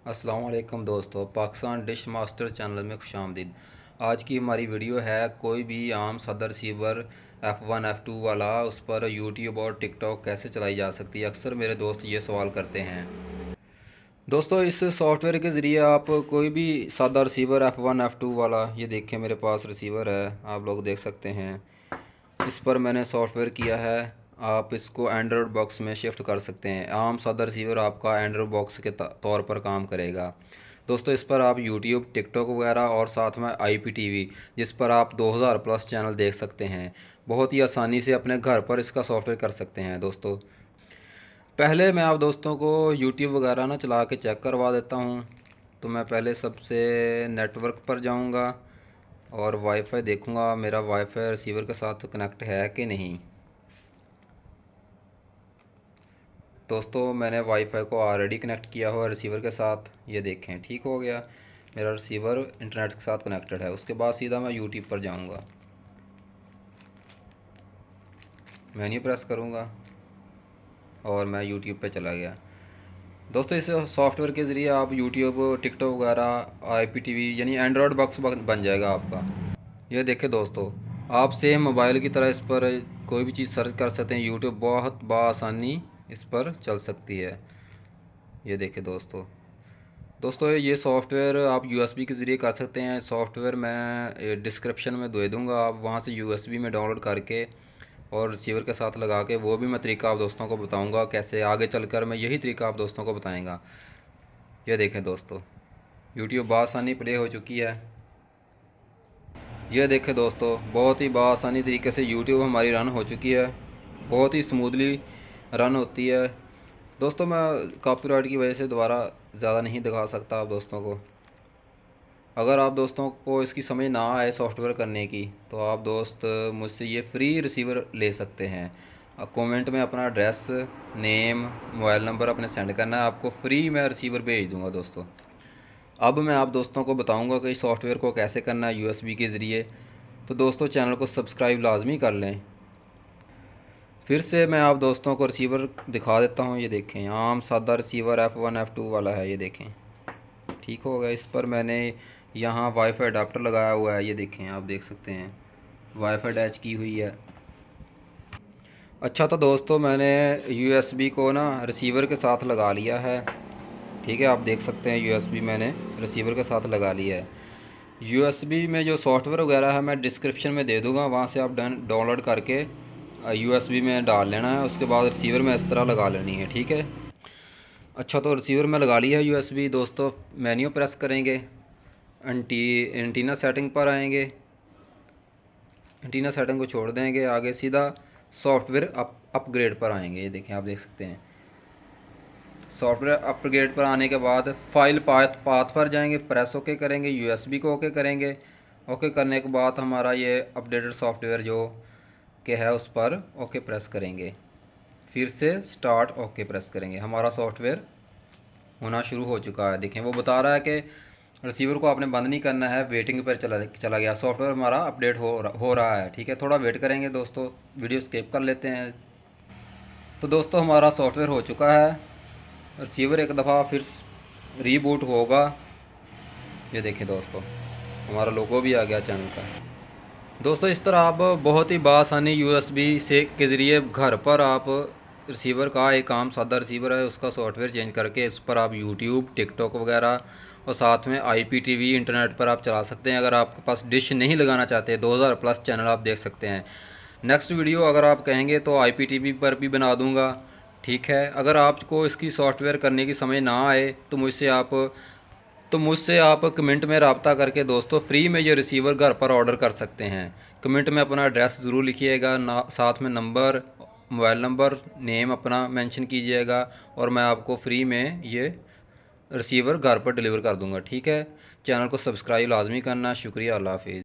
अस्सलाम वालेकुम दोस्तों, पाकिस्तान डिश मास्टर चैनल में खुशामदीद। आज की हमारी वीडियो है कोई भी आम सादा रिसीवर F1 F2 वाला उस पर यूट्यूब और टिकटॉक कैसे चलाई जा सकती है। अक्सर मेरे दोस्त ये सवाल करते हैं। दोस्तों, इस सॉफ्टवेयर के ज़रिए आप कोई भी सादा रिसीवर F1 F2 वाला, ये देखें मेरे पास रिसीवर है, आप लोग देख सकते हैं। इस पर मैंने सॉफ्टवेयर किया है। आप इसको एंड्रॉयड बॉक्स में शिफ्ट कर सकते हैं। आम सादा रिसीवर आपका एंड्रॉयड बॉक्स के तौर पर काम करेगा। दोस्तों, इस पर आप यूट्यूब, टिकटॉक वगैरह और साथ में IPTV, जिस पर आप 2000 प्लस चैनल देख सकते हैं, बहुत ही आसानी से अपने घर पर इसका सॉफ्टवेयर कर सकते हैं। दोस्तों, पहले मैं आप दोस्तों को यूट्यूब वगैरह ना चला के चेक करवा देता हूँ। तो मैं पहले सबसे नेटवर्क पर जाऊँगा और वाईफाई देखूँगा मेरा वाईफाई रिसीवर के साथ कनेक्ट है कि नहीं। दोस्तों, मैंने वाईफाई को ऑलरेडी कनेक्ट किया हुआ रिसीवर के साथ, ये देखें ठीक हो गया। मेरा रिसीवर इंटरनेट के साथ कनेक्टेड है। उसके बाद सीधा मैं यूट्यूब पर जाऊंगा, मेन्यू प्रेस करूंगा और मैं यूट्यूब पे चला गया। दोस्तों, इस सॉफ्टवेयर के ज़रिए आप यूट्यूब, टिकटॉक वगैरह, IPTV यानी एंड्रॉयड बॉक्स बन जाएगा आपका। ये देखें दोस्तों, आप सेम मोबाइल की तरह इस पर कोई भी चीज़ सर्च कर सकते हैं। यूट्यूब बहुत बआसानी इस पर चल सकती है। ये देखें दोस्तों ये सॉफ्टवेयर आप USB के ज़रिए कर सकते हैं। सॉफ्टवेयर मैं डिस्क्रिप्शन में दे दूँगा, आप वहाँ से USB में डाउनलोड करके और रिसीवर के साथ लगा के, वो भी मैं तरीका आप दोस्तों को बताऊँगा कैसे। आगे चलकर मैं यही तरीका आप दोस्तों को बताएँगा। ये देखें दोस्तों, यूट्यूब बआसानी प्ले हो चुकी है। ये देखें दोस्तों, बहुत ही बआसानी तरीके से यूट्यूब हमारी रन हो चुकी है। बहुत ही स्मूथली रन होती है। दोस्तों, मैं कॉपीराइट की वजह से दोबारा ज़्यादा नहीं दिखा सकता आप दोस्तों को। अगर आप दोस्तों को इसकी समझ ना आए सॉफ्टवेयर करने की, तो आप दोस्त मुझसे ये फ्री रिसीवर ले सकते हैं। कमेंट में अपना एड्रेस, नेम, मोबाइल नंबर अपने सेंड करना है, आपको फ्री मैं रिसीवर भेज दूँगा। दोस्तों, अब मैं आप दोस्तों को बताऊँगा कि इस सॉफ्टवेयर को कैसे करना है USB के ज़रिए। तो दोस्तों, चैनल को सब्सक्राइब लाजमी कर लें। फिर से मैं आप दोस्तों को रिसीवर दिखा देता हूँ। ये देखें, आम सादा रिसीवर F1 F2 वाला है। ये देखें ठीक हो गया। इस पर मैंने यहाँ वाईफाई अडाप्टर लगाया हुआ है। ये देखें, आप देख सकते हैं वाईफाई अटैच की हुई है। अच्छा, तो दोस्तों मैंने USB को ना रिसीवर के साथ लगा लिया है। ठीक है, आप देख सकते हैं USB मैंने रिसीवर के साथ लगा लिया है। USB में जो सॉफ्टवेयर वगैरह है मैं डिस्क्रिप्शन में दे दूँगा, वहाँ से आप डाउनलोड करके USB में डाल लेना है। उसके बाद रिसीवर में इस तरह लगा लेनी है। ठीक है। अच्छा, तो रिसीवर में लगा लिया है USB। दोस्तों, मेन्यू प्रेस करेंगे, एंटीना सेटिंग पर आएंगे, एंटीना सेटिंग को छोड़ देंगे, आगे सीधा सॉफ्टवेयर अपग्रेड पर आएंगे। ये देखें, आप देख सकते हैं सॉफ्टवेयर अपग्रेड पर आने के बाद फाइल पाथ पर जाएंगे, प्रेस ओके करेंगे, USB को ओके करेंगे। ओके करने के बाद हमारा ये अपडेटेड सॉफ्टवेयर जो के है उस पर ओके प्रेस करेंगे। फिर से स्टार्ट ओके प्रेस करेंगे, हमारा सॉफ्टवेयर होना शुरू हो चुका है। देखें, वो बता रहा है कि रिसीवर को आपने बंद नहीं करना है, वेटिंग पर चला गया, सॉफ्टवेयर हमारा अपडेट हो रहा है। ठीक है, थोड़ा वेट करेंगे। दोस्तों, वीडियो स्किप कर लेते हैं। तो दोस्तों, हमारा सॉफ्टवेयर हो चुका है। रिसीवर एक दफ़ा फिर रीबूट होगा। ये देखें दोस्तों, हमारा लोगो भी आ गया चैनल का। दोस्तों, इस तरह आप बहुत ही बआसानी USB से के ज़रिए घर पर आप रिसीवर का, एक आम सादा रिसीवर है उसका सॉफ्टवेयर चेंज करके इस पर आप यूट्यूब, टिकटॉक वगैरह और साथ में IPTV इंटरनेट पर आप चला सकते हैं। अगर आपके पास डिश नहीं लगाना चाहते, 2000 प्लस चैनल आप देख सकते हैं। नेक्स्ट वीडियो अगर आप कहेंगे तो IPTV पर भी बना दूंगा। ठीक है। अगर आपको इसकी सॉफ्टवेयर करने की समझ ना आए तो मुझसे आप कमेंट में रब्ता करके दोस्तों फ्री में ये रिसीवर घर पर ऑर्डर कर सकते हैं। कमेंट में अपना एड्रेस ज़रूर लिखिएगा, साथ में नंबर, मोबाइल नंबर, नेम अपना मेंशन कीजिएगा और मैं आपको फ्री में ये रिसीवर घर पर डिलीवर कर दूंगा। ठीक है। चैनल को सब्सक्राइब लाजमी करना। शुक्रिया। अल्लाह हाफिज़।